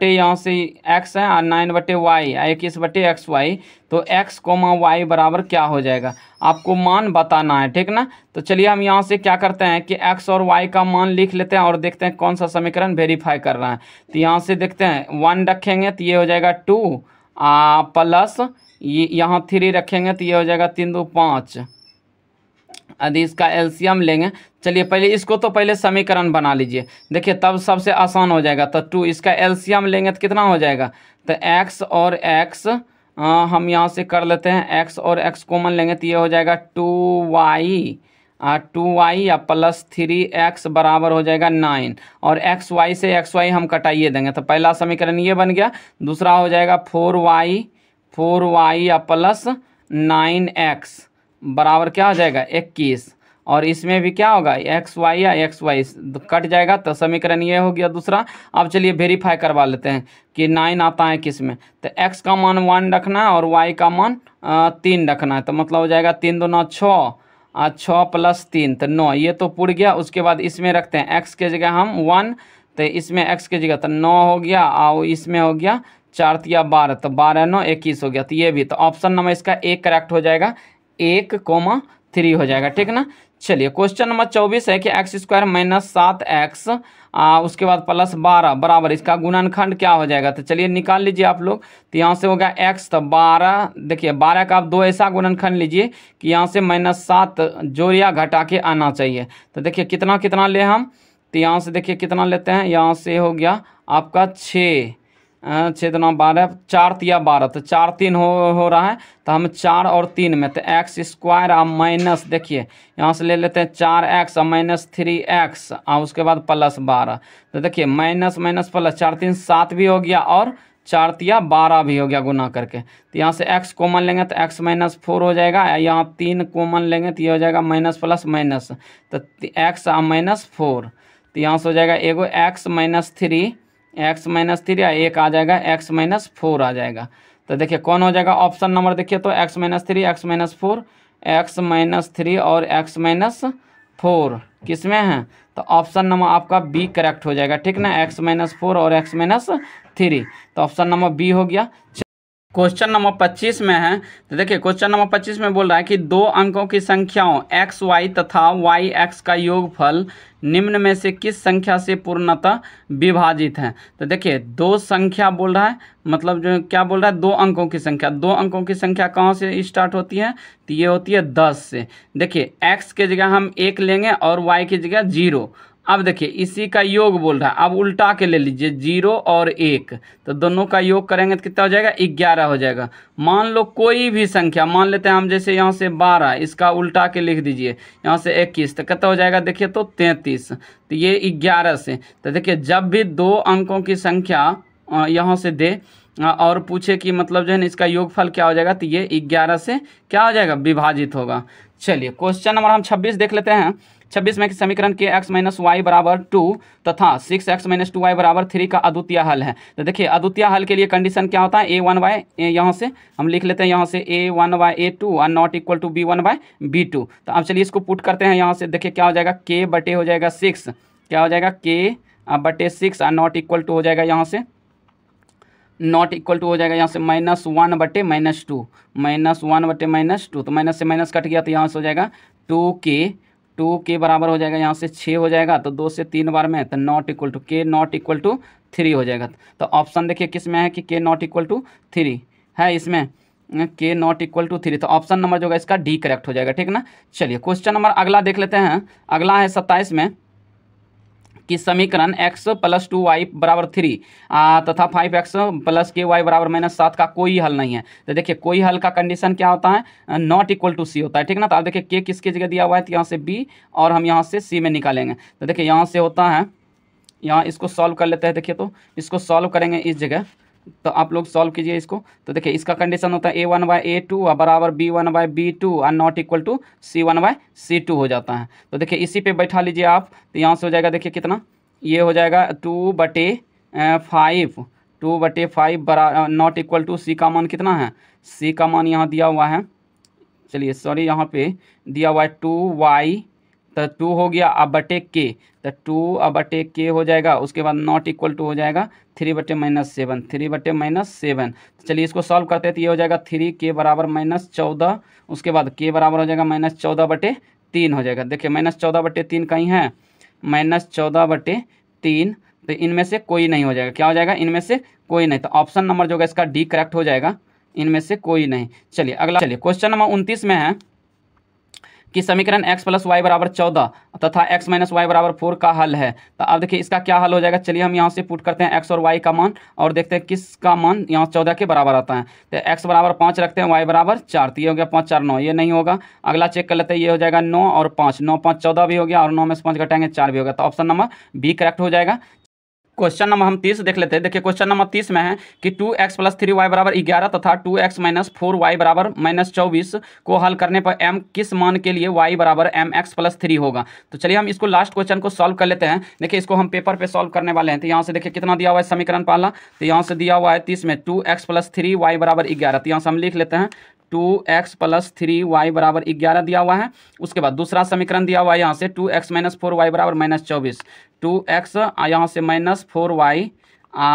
यहाँ से x है और 9/y 21/xy, तो x, y बराबर क्या हो जाएगा, आपको मान बताना है, ठीक ना। तो चलिए हम यहाँ से क्या करते हैं कि x और y का मान लिख लेते हैं और देखते हैं कौन सा समीकरण वेरीफाई कर रहा है। तो यहाँ से देखते हैं 1 रखेंगे तो ये हो जाएगा 2 प्लस ये यहाँ 3 रखेंगे तो ये हो जाएगा 3 2 5। यदि इसका एलसीएम लेंगे, चलिए पहले इसको तो पहले समीकरण बना लीजिए, देखिए तब सबसे आसान हो जाएगा। तो 2 इसका एलसीएम लेंगे तो कितना हो जाएगा, तो x और x हम यहाँ से कर लेते हैं, x और x कॉमन लेंगे तो ये हो जाएगा 2y या प्लस 3x बराबर हो जाएगा 9, और xy से xy हम कटाइए देंगे। तो पहला समीकरण ये बन गया, दूसरा हो जाएगा 4y या प्लस 9x बराबर क्या हो जाएगा 21, और इसमें भी क्या होगा xy या xy कट जाएगा। तो समीकरण ये हो गया दूसरा। अब चलिए वेरीफाई करवा लेते हैं कि 9 आता है किस में, तो x का मान 1 रखना है और y का मान 3 रखना है। तो मतलब हो जाएगा 3 दूना 6 6 + 3 तो 9, ये तो पुर गया। उसके बाद इसमें रखते हैं x के जगह हम 1, तो इसमें x के जगह तो 9 हो गया, और इसमें हो गया 4 × 12, तो 12 9 21 हो गया। तो ये भी, तो ऑप्शन नंबर इसका 1 करेक्ट हो जाएगा, 1,3 हो जाएगा, ठीक ना। चलिए क्वेश्चन नंबर 24 है कि x² - 7x उसके बाद प्लस 12 बराबर, इसका गुणनखंड क्या हो जाएगा। तो चलिए निकाल लीजिए आप लोग। तो यहाँ से हो गया x, तो 12, देखिए 12 का आप 2 ऐसा गुणनखंड लीजिए कि यहाँ से -7 जोड़िया घटा के आना चाहिए। तो देखिए कितना कितना ले हम, तो यहाँ से देखिए कितना लेते हैं, यहाँ से हो गया आपका 6 6 दूना 12, 4 × 12, तो 4 3 हो रहा है। तो हम 4 और 3 में, तो x² माइनस, देखिए यहाँ से ले लेते हैं 4x -3x उसके बाद प्लस 12। तो देखिए माइनस माइनस प्लस, 4 3 7 भी हो गया और 4 × 12 भी हो गया गुना करके। तो यहाँ से x कॉमन लेंगे तो x -4 हो जाएगा, यहाँ 3 कॉमन लेंगे तो ये हो जाएगा माइनस प्लस माइनस, तो x -4। तो यहाँ से हो जाएगा एगो x -3 या एक आ जाएगा x -4 आ जाएगा। तो देखिए कौन हो जाएगा ऑप्शन नंबर, देखिए तो x -3 x -4 और x -4 किस में है, तो ऑप्शन नंबर आपका बी करेक्ट हो जाएगा, ठीक ना, x-4 और x-3, तो ऑप्शन नंबर बी हो गया। क्वेश्चन नंबर 25 में है, तो देखिए क्वेश्चन नंबर 25 में बोल रहा है कि दो अंकों की संख्याओं एक्स वाई तथा वाई एक्स का योगफल निम्न में से किस संख्या से पूर्णतः विभाजित है। तो देखिए दो संख्या बोल रहा है, मतलब जो क्या बोल रहा है, दो अंकों की संख्या। दो अंकों की संख्या कहाँ से स्टार्ट होती है, तो ये होती है 10 से। देखिए एक्स के जगह हम 1 लेंगे और वाई की जगह 0। अब देखिए इसी का योग बोल रहा है, अब उल्टा के ले लीजिए 0 और 1, तो दोनों का योग करेंगे तो कितना हो जाएगा, 11 हो जाएगा। मान लो कोई भी संख्या मान लेते हैं हम, जैसे यहाँ से 12, इसका उल्टा के लिख दीजिए, यहाँ से 21, तो कितना हो जाएगा, देखिए तो 33, तो ये 11 से। तो देखिए जब भी दो अंकों की संख्या यहाँ से दे और पूछे कि मतलब जो है ना इसका योगफल क्या हो जाएगा, तो ये 11 से क्या हो जाएगा, विभाजित होगा। चलिए क्वेश्चन नंबर हम 26 देख लेते हैं। 26 में समीकरण के x - y बराबर 2 तथा 6x - 2y बराबर 3 का अद्वितीय हल है। तो देखिए अद्वितीय हल के लिए कंडीशन क्या होता है, a1/, यहाँ से हम लिख लेते हैं, यहाँ से a1/a2 और नॉट इक्वल टू b1/b2। तो अब चलिए इसको पुट करते हैं, यहाँ से देखिए क्या हो जाएगा, k बटे हो जाएगा 6, क्या हो जाएगा k बटे 6 और नॉट इक्वल टू हो जाएगा, यहाँ से नॉट इक्वल टू हो जाएगा, यहाँ से -1 बटे -2, -1 बटे -2, तो माइनस से माइनस कट गया, तो यहाँ से हो जाएगा 2k बराबर हो जाएगा, यहाँ से 6 हो जाएगा, तो 2 से 3 बार में, तो not equal to k not equal to 3 हो जाएगा। तो ऑप्शन देखिए किस में है कि k नॉट इक्वल टू 3 है, इसमें k नॉट इक्वल टू 3, तो ऑप्शन नंबर जो होगा इसका डी करेक्ट हो जाएगा, ठीक ना। चलिए क्वेश्चन नंबर अगला देख लेते हैं। अगला है 27 में कि समीकरण x + 2y बराबर 3 तथा 5x + ky बराबर -7 का कोई हल नहीं है। तो देखिए कोई हल का कंडीशन क्या होता है, नॉट इक्वल टू सी होता है, ठीक ना। तो आप देखिए k किसकी जगह दिया हुआ है, तो यहाँ से b और हम यहाँ से c में निकालेंगे। तो देखिए यहाँ से होता है, यहाँ इसको सॉल्व कर लेते हैं। देखिए तो इसको सॉल्व करेंगे इस जगह, तो आप लोग सॉल्व कीजिए इसको। तो देखिए इसका कंडीशन होता है a1/a2 बराबर b1/b2 और नॉट इक्वल टू c1/c2 हो जाता है। तो देखिए इसी पे बैठा लीजिए आप, तो यहाँ से हो जाएगा, देखिए कितना ये हो जाएगा 2/5 बराबर नॉट इक्वल टू सी का मान कितना है, सी का मान यहाँ दिया हुआ है, चलिए सॉरी यहाँ पे दिया हुआ है 2y, तो 2 हो गया अब बटे k, तो 2/k हो जाएगा। उसके बाद नॉट इक्वल टू हो जाएगा 3/-7, 3/-7। तो चलिए इसको सॉल्व करते हैं, तो ये हो जाएगा 3k बराबर -14, उसके बाद k बराबर हो जाएगा -14/3 हो जाएगा। देखिए -14/3 कहीं है, -14/3, तो इनमें से कोई नहीं हो जाएगा, क्या हो जाएगा, इनमें से कोई नहीं, तो ऑप्शन नंबर जो होगा इसका डी करेक्ट हो जाएगा, इनमें से कोई नहीं। चलिए अगला, चलिए क्वेश्चन नंबर 29 में है कि समीकरण x + y बराबर 14 तथा x - y बराबर 4 का हल है। तो अब देखिए इसका क्या हल हो जाएगा, चलिए हम यहाँ से पुट करते हैं x और y का मान और देखते हैं किसका मान यहाँ 14 के बराबर आता है। तो x बराबर 5 रखते हैं, y बराबर 4, तो ये हो गया 5 4 9, ये नहीं होगा। अगला चेक कर लेते हैं, ये हो जाएगा 9 और 5, 9 5 14 भी हो गया, और 9 में से 5 घटाएंगे 4 भी होगा, तो ऑप्शन नंबर बी करेक्ट हो जाएगा। क्वेश्चन नंबर हम 30 देख लेते हैं। देखिए क्वेश्चन नंबर 30 में है कि 2x + 3y बराबर 11 तथा 2x - 4y बराबर -24 को हल करने पर m किस मान के लिए y बराबर mx + 3 होगा। तो चलिए हम इसको लास्ट क्वेश्चन को सॉल्व कर लेते हैं। देखिए इसको हम पेपर पे सॉल्व करने वाले हैं। तो यहाँ से देखिए कितना दिया हुआ है समीकरण पहला, तो यहाँ से दिया हुआ है 30 में 2x + 3y बराबर 11, तो यहाँ से हम लिख लेते हैं 2x + 3y बराबर 11 दिया हुआ है। उसके बाद दूसरा समीकरण दिया हुआ है यहाँ से 2x - 4y बराबर -24, 2x यहाँ से -4y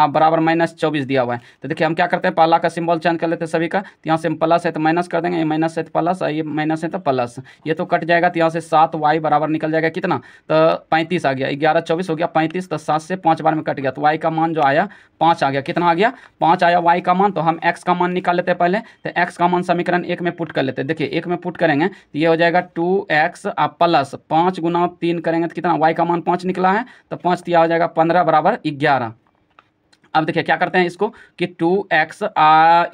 बराबर -24 दिया हुआ है। तो देखिए हम क्या करते हैं, पहला का सिंबल चेंज कर लेते हैं सभी का, तो यहाँ से हम प्लस है तो माइनस कर देंगे, ये माइनस है तो प्लस, ये माइनस है तो प्लस, ये तो कट जाएगा, तो यहाँ से 7y बराबर निकल जाएगा कितना, तो 35 आ गया, 11 24 हो गया 35, तो 7 से 5 बार में कट गया, तो y का मान जो आया 5 आ गया। कितना आ गया, 5 आया y का मान। तो हम x का मान निकाल लेते हैं पहले, तो x का मान समीकरण 1 में पुट कर लेते हैं। देखिए 1 में पुट करेंगे तो ये हो जाएगा 2x प्लस 5 × 3 करेंगे तो कितना, y का मान 5 निकला है, तो 5 दिया हो जाएगा 15 बराबर 11। अब देखिए क्या करते हैं इसको कि 2x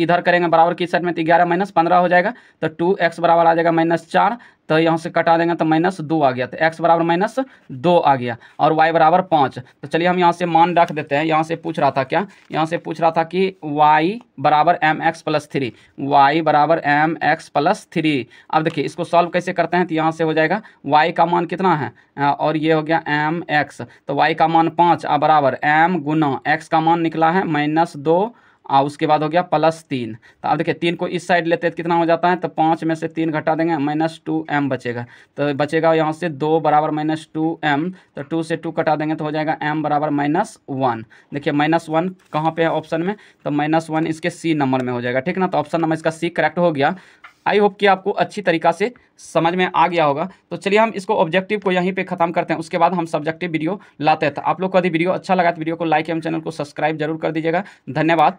इधर करेंगे बराबर की साइड में, तो 11 - 15 हो जाएगा, तो 2x बराबर आ जाएगा -4, तो यहाँ से कटा देंगे तो -2 आ गया, तो x बराबर -2 आ गया और y बराबर 5। तो चलिए हम यहाँ से मान रख देते हैं। यहाँ से पूछ रहा था क्या, यहाँ से पूछ रहा था कि y बराबर mx + 3, y बराबर mx + 3। अब देखिए इसको सॉल्व कैसे करते हैं, तो यहाँ से हो जाएगा y का मान कितना है और ये हो गया mx, तो y का मान 5 बराबर m गुना x का मान निकला है -2 उसके बाद हो गया +3। तो अब देखिए 3 को इस साइड लेते हैं तो कितना हो जाता है, तो 5 में से 3 घटा देंगे, -2m बचेगा। तो बचेगा यहाँ से 2 बराबर -2m, तो 2 से 2 कटा देंगे तो हो जाएगा m बराबर -1। देखिए -1 कहाँ पे है ऑप्शन में, तो -1 इसके सी नंबर में हो जाएगा, ठीक ना। तो ऑप्शन नंबर इसका सी करेक्ट हो गया। आई होप कि आपको अच्छी तरीक़ा से समझ में आ गया होगा। तो चलिए हम इसको ऑब्जेक्टिव को यहीं पे ख़त्म करते हैं, उसके बाद हम सब्जेक्टिव वीडियो लाते हैं। तो आप लोग को यदि वीडियो अच्छा लगा तो वीडियो को लाइक एवं चैनल को सब्सक्राइब जरूर कर दीजिएगा। धन्यवाद।